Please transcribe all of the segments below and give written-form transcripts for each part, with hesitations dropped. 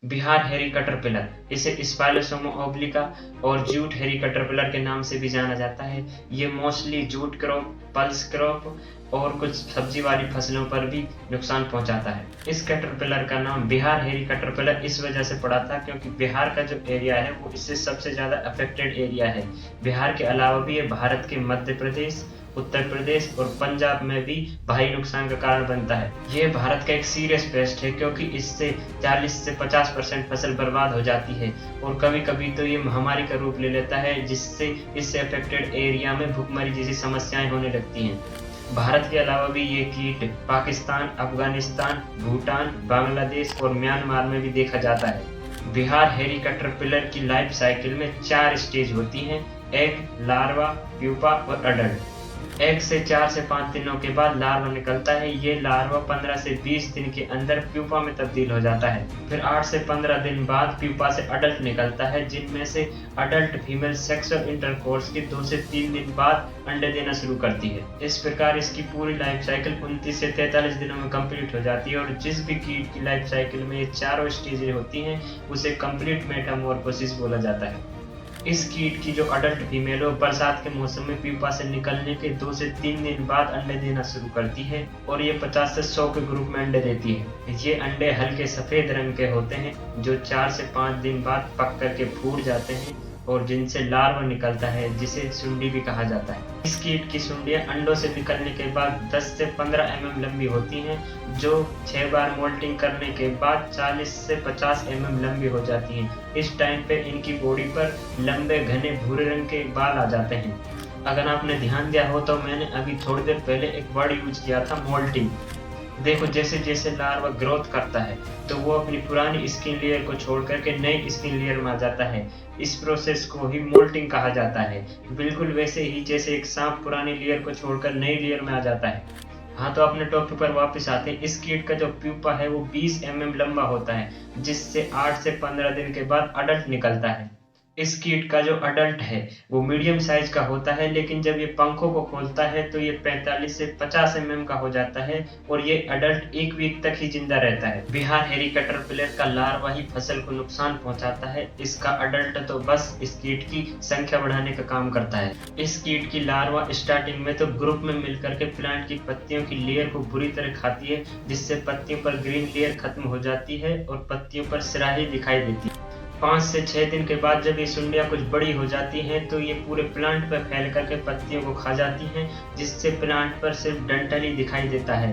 बिहार हेरी कैटरपिलर, इसे स्पाइलोसोमा ओब्लिका और जूट हेरी कैटरपिलर के नाम से भी जाना जाता है। ये mostly jute crop, pulse crop और कुछ सब्जी वाली फसलों पर भी नुकसान पहुंचाता है। इस कैटरपिलर का नाम बिहार हेरी कैटरपिलर इस वजह से पड़ा था क्योंकि बिहार का जो एरिया है वो इससे सबसे ज़्यादा अफेक्टेड एरिया है। बिहार के अलावा भी ये भारत के मध्य प्रदेश, उत्तर प्रदेश और पंजाब में भी भारी नुकसान का कारण बनता है। ये भारत का एक सीरियस पेस्ट है क्योंकि इससे 40 से 50% फसल बर्बाद हो जाती है और कभी कभी तो ये महामारी का रूप ले लेता है, जिससे इससे अफेक्टेड एरिया में भूखमरी जैसी समस्याएं होने लगती हैं। भारत के अलावा भी ये कीट पाकिस्तान, अफगानिस्तान, भूटान, बांग्लादेश और म्यांमार में भी देखा जाता है। बिहार हेरी कैटरपिलर की लाइफ साइकिल में 4 स्टेज होती हैं: एग, लार्वा, प्यूपा और अडल्ट। एग से 4 से 5 दिनों के बाद लार्वा निकलता है। ये लार्वा 15 से 20 दिन के अंदर प्यूपा में तब्दील हो जाता है। फिर 8 से 15 दिन बाद प्यूपा से अडल्ट निकलता है, जिनमें से अडल्ट फीमेल सेक्सुअल इंटरकोर्स के 2 से 3 दिन बाद अंडे देना शुरू करती है। इस प्रकार इसकी पूरी लाइफ साइकिल 29 से 43 दिनों में कंप्लीट हो जाती है। और जिस भी कीट की लाइफ साइकिल में ये चारों स्टेजें होती हैं उसे कंप्लीट मेटामॉर्फोसिस बोला जाता है। इस कीट की जो अडल्ट फीमेल हो बरसात के मौसम में प्यूपा से निकलने के 2 से 3 दिन बाद अंडे देना शुरू करती है और ये 50 से 100 के ग्रुप में अंडे देती है। ये अंडे हल्के सफेद रंग के होते हैं जो 4 से 5 दिन बाद पक करके फूट जाते हैं और जिनसे लार्वा निकलता है, जिसे सुंडी भी कहा जाता है। इस कीट की सुंडियां अंडों से निकलने के बाद 10 से 15 mm लंबी होती हैं, जो 6 बार मोल्टिंग करने के बाद 40 से 50 mm लंबी हो जाती हैं। इस टाइम पे इनकी बॉडी पर लंबे घने भूरे रंग के बाल आ जाते हैं। अगर आपने ध्यान दिया हो तो मैंने अभी थोड़ी देर पहले एक वर्ड यूज किया था, मोल्टिंग। देखो, जैसे जैसे लार्वा ग्रोथ करता है तो वो अपनी पुरानी स्किन लेयर को छोड़ करके नई स्किन लेयर में आ जाता है। इस प्रोसेस को ही मोल्टिंग कहा जाता है। बिल्कुल वैसे ही जैसे एक सांप पुरानी लेयर को छोड़कर नई लेयर में आ जाता है। हाँ, तो अपने टॉपिक पर वापस आते हैं। इस कीट का जो प्यूपा है वो 20 mm लंबा होता है, जिससे 8 से 15 दिन के बाद अडल्ट निकलता है। इस कीट का जो अडल्ट है वो मीडियम साइज का होता है, लेकिन जब ये पंखों को खोलता है तो ये 45 से 50 mm का हो जाता है और ये अडल्ट 1 वीक तक ही जिंदा रहता है। बिहार हेरी कैटरपिलर का लार्वा ही फसल को नुकसान पहुंचाता है। इसका अडल्ट तो बस इस कीट की संख्या बढ़ाने का काम करता है। इस कीट की लार्वा स्टार्टिंग में तो ग्रुप में मिलकर के प्लांट की पत्तियों की लेयर को बुरी तरह खाती है, जिससे पत्तियों पर ग्रीन लेयर खत्म हो जाती है और पत्तियों पर स्याही दिखाई देती है। 5 से 6 दिन के बाद जब ये सुंडियां कुछ बड़ी हो जाती हैं तो ये पूरे प्लांट पर फैल करके पत्तियों को खा जाती हैं, जिससे प्लांट पर सिर्फ डंठल ही दिखाई देता है।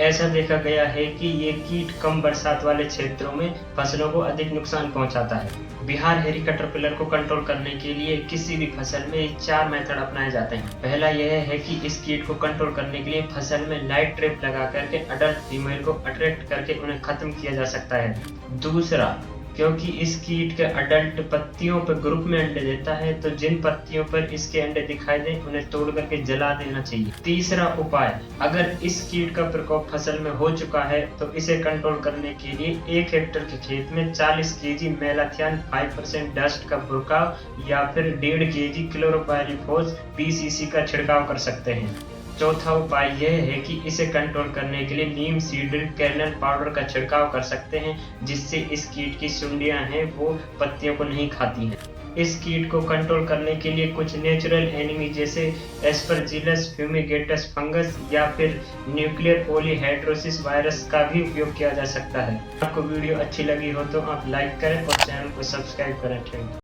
ऐसा देखा गया है कि ये कीट कम बरसात वाले क्षेत्रों में फसलों को अधिक नुकसान पहुंचाता है। बिहार हेरी कैटरपिलर को कंट्रोल करने के लिए किसी भी फसल में 4 मेथड अपनाए जाते हैं। पहला यह है कि इस कीट को कंट्रोल करने के लिए फसल में लाइट ट्रैप लगा करके अडल्ट फीमेल को अट्रैक्ट करके उन्हें खत्म किया जा सकता है। दूसरा, क्योंकि इस कीट के अडल्ट पत्तियों पर ग्रुप में अंडे देता है, तो जिन पत्तियों पर इसके अंडे दिखाई दें उन्हें तोड़ करके जला देना चाहिए। तीसरा उपाय, अगर इस कीट का प्रकोप फसल में हो चुका है तो इसे कंट्रोल करने के लिए 1 हेक्टेयर के खेत में 40 kg मेलाथियान 5% डस्ट का बुरकाव या फिर 1.5 kg क्लोरोपाइरीफॉस PCC का छिड़काव कर सकते हैं। चौथा उपाय यह है कि इसे कंट्रोल करने के लिए नीम सीड्रिल कर्नल पाउडर का छिड़काव कर सकते हैं, जिससे इस कीट की सुंडियां हैं वो पत्तियों को नहीं खाती हैं। इस कीट को कंट्रोल करने के लिए कुछ नेचुरल एनिमी जैसे एस्परजिलस फ्यूमिगेटस फंगस या फिर न्यूक्लियर पॉलीहाइड्रोसिस वायरस का भी उपयोग किया जा सकता है। आपको वीडियो अच्छी लगी हो तो आप लाइक करें और चैनल को सब्सक्राइब करें। Thank you.